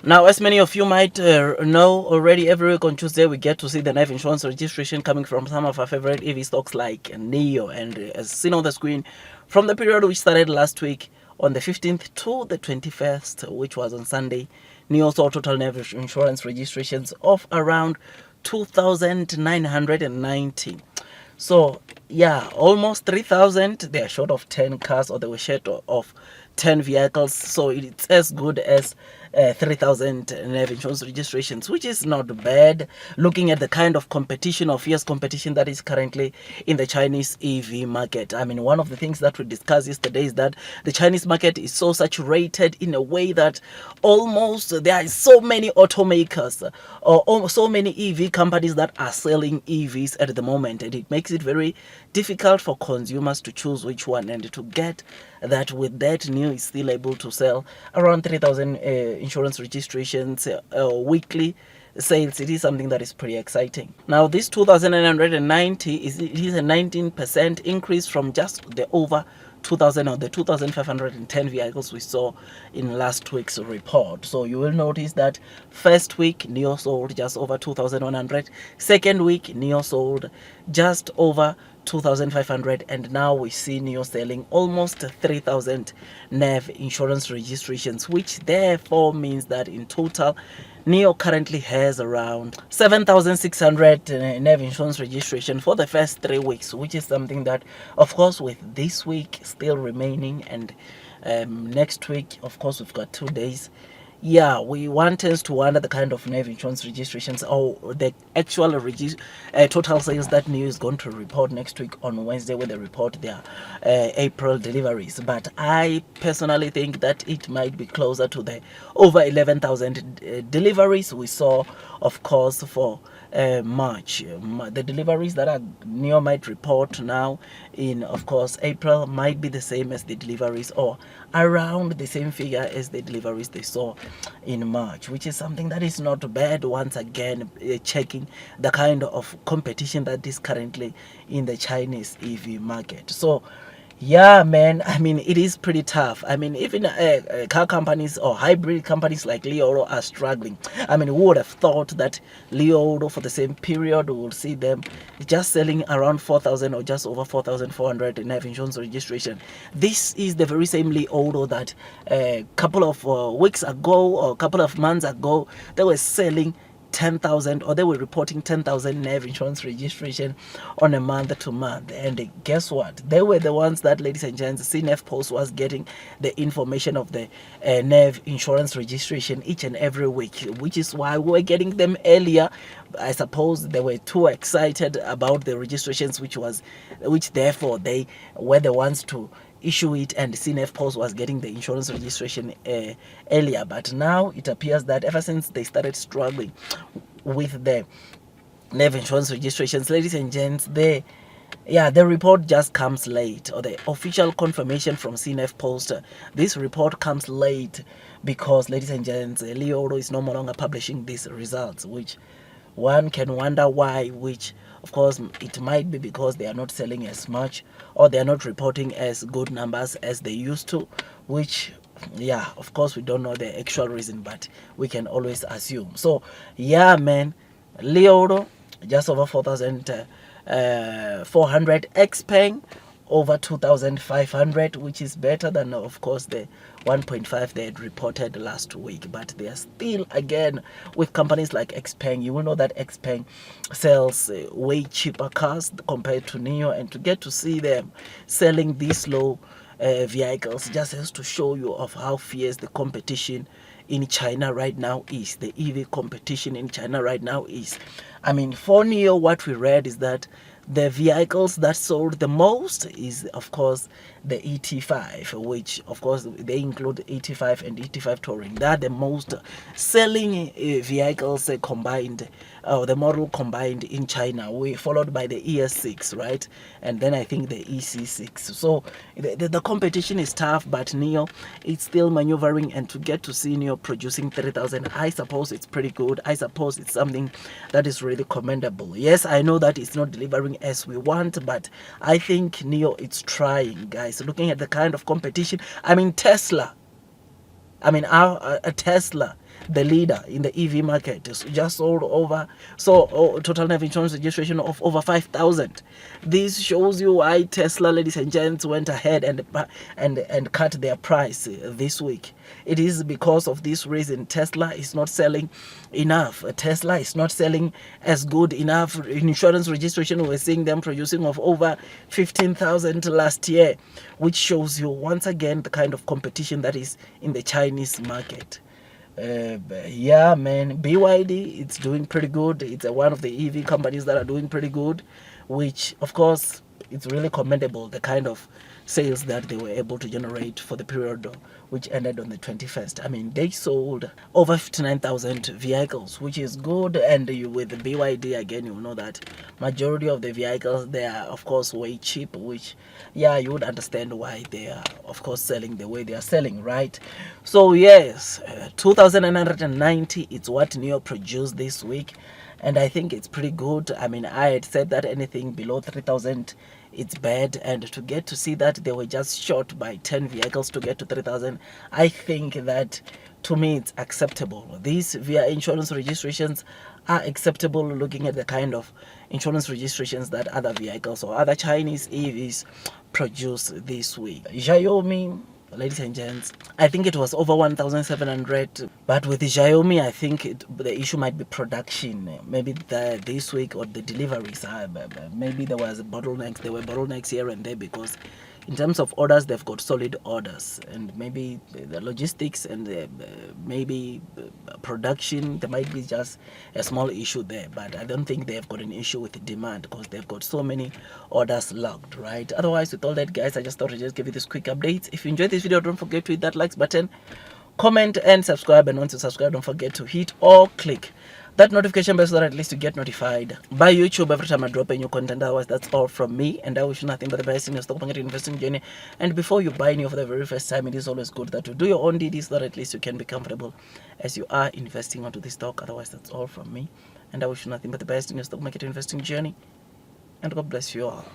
Now, as many of you might know already, every week on Tuesday we get to see the life insurance registration coming from some of our favorite EV stocks like Nio, and as seen on the screen, from the period which started last week on the 15th to the 21st, which was on Sunday, Nio saw total life insurance registrations of around 2,990. So yeah, almost 3,000. They are short of 10 cars, or they were short of 10 vehicles. So it's as good as 3,000 NEV insurance registrations, which is not bad. Looking at the kind of competition or fierce competition that is currently in the Chinese EV market. I mean, one of the things that we discussed yesterday is that the Chinese market is so saturated in a way that almost there are so many automakers or so many EV companies that are selling EVs at the moment, and it makes it very difficult for consumers to choose which one, and to get that with that Nio is still able to sell around 3,000 insurance registrations weekly sales. It is something that is pretty exciting. Now this 2,990 is a 19% increase from just the over 2,000 or the 2,510 vehicles we saw in last week's report. So you will notice that first week Nio sold just over 2,100, second week Nio sold just over 2,500, and now we see Nio selling almost 3,000 NEV insurance registrations, which therefore means that in total Nio currently has around 7,600 NEV insurance registration for the first 3 weeks, which is something that, of course, with this week still remaining, and next week, of course, we've got 2 days. Yeah, we want us to wonder the kind of NEV insurance registrations or the actual total sales that Nio is going to report next week on Wednesday, when they report their April deliveries. But I personally think that it might be closer to the over 11,000 deliveries we saw, of course, for March. The deliveries that are Nio might report now in, of course, April might be the same as the deliveries, or around the same figure as the deliveries they saw in March, which is something that is not bad. Once again, checking the kind of competition that is currently in the Chinese EV market. So yeah, man, I mean, it is pretty tough. I mean, even car companies or hybrid companies like Lio are struggling. I mean, who would have thought that Lio, for the same period, we will see them just selling around 4,000 or just over 4,400 in life insurance registration. This is the very same Lio that a couple of weeks ago or a couple of months ago, they were selling 10,000, or they were reporting 10,000 NEV insurance registration on a month to month. And guess what? They were the ones that, ladies and gents, CNF Post was getting the information of the NEV insurance registration each and every week, which is why we were getting them earlier. I suppose they were too excited about the registrations, which therefore they were the ones to issue it, and CNF Post was getting the insurance registration earlier. But now it appears that ever since they started struggling with the NEV insurance registrations, ladies and gents, the report just comes late, or the official confirmation from CNF Post. This report comes late because, ladies and gents, Lio is no longer publishing these results, which one can wonder why, which of course it might be because they are not selling as much, or they are not reporting as good numbers as they used to, which, yeah, of course we don't know the actual reason, but we can always assume. So yeah, man, Leo just over 4,400, Xpeng over 2,500, which is better than, of course, the 1.5 they had reported last week. But they are still, again, with companies like Xpeng, you will know that Xpeng sells way cheaper cars compared to Nio, and to get to see them selling these low vehicles just has to show you of how fierce the competition in China right now is. The EV competition in China right now is. I mean, for Nio, what we read is that the vehicles that sold the most is, of course, the ET5, which, of course, they include ET5 and ET5 Touring. They are the most selling vehicles combined, the model combined in China. We followed by the ES6, right? And then I think the EC6. So the competition is tough, but Nio is still maneuvering, and to get to see Nio producing 3,000, I suppose it's pretty good. I suppose it's something that is really commendable. Yes, I know that it's not delivering as we want, but I think Nio it's trying, guys. Looking at the kind of competition, I mean, Tesla, a Tesla, the leader in the EV market, just sold over, total net insurance registration of over 5,000. This shows you why Tesla, ladies and gents, went ahead and cut their price this week. It is because of this reason Tesla is not selling enough. Tesla is not selling as good enough. Insurance registration, we're seeing them producing of over 15,000 last year, which shows you once again the kind of competition that is in the Chinese market. Yeah, man, BYD, it's doing pretty good. It's one of the EV companies that are doing pretty good, which of course it's really commendable, the kind of sales that they were able to generate for the period which ended on the 21st. I mean, they sold over 59,000 vehicles, which is good. And with the BYD, again, you know that majority of the vehicles, they are of course way cheap, which, yeah, you would understand why they are of course selling the way they are selling, right? So yes, 2,990, it's what Nio produced this week, and I think it's pretty good. I mean, I had said that anything below 3,000, it's bad, and to get to see that they were just short by 10 vehicles to get to 3,000, I think that, to me, it's acceptable. These via insurance registrations are acceptable, looking at the kind of insurance registrations that other vehicles or other Chinese EVs produce this week. Xiaomi, ladies and gents, I think it was over 1,700, but with the Xiaomi, I think the issue might be production. Maybe this week, or the deliveries, maybe there were bottlenecks here and there, because in terms of orders, they've got solid orders, and maybe the logistics and maybe production, there might be just a small issue there, but I don't think they've got an issue with the demand, because they've got so many orders locked, right? Otherwise, with all that, guys, I just thought I'd just give you this quick update. If you enjoyed this video, don't forget to hit that like button, comment and subscribe, and once you subscribe, don't forget to hit or click that notification bell so that at least you get notified by YouTube every time I drop a new content. Otherwise, that's all from me, and I wish you nothing but the best in your stock market investing journey. And before you buy new for the very first time, it is always good that you do your own DD so that at least you can be comfortable as you are investing onto this stock. Otherwise, that's all from me, and I wish you nothing but the best in your stock market investing journey, and God bless you all.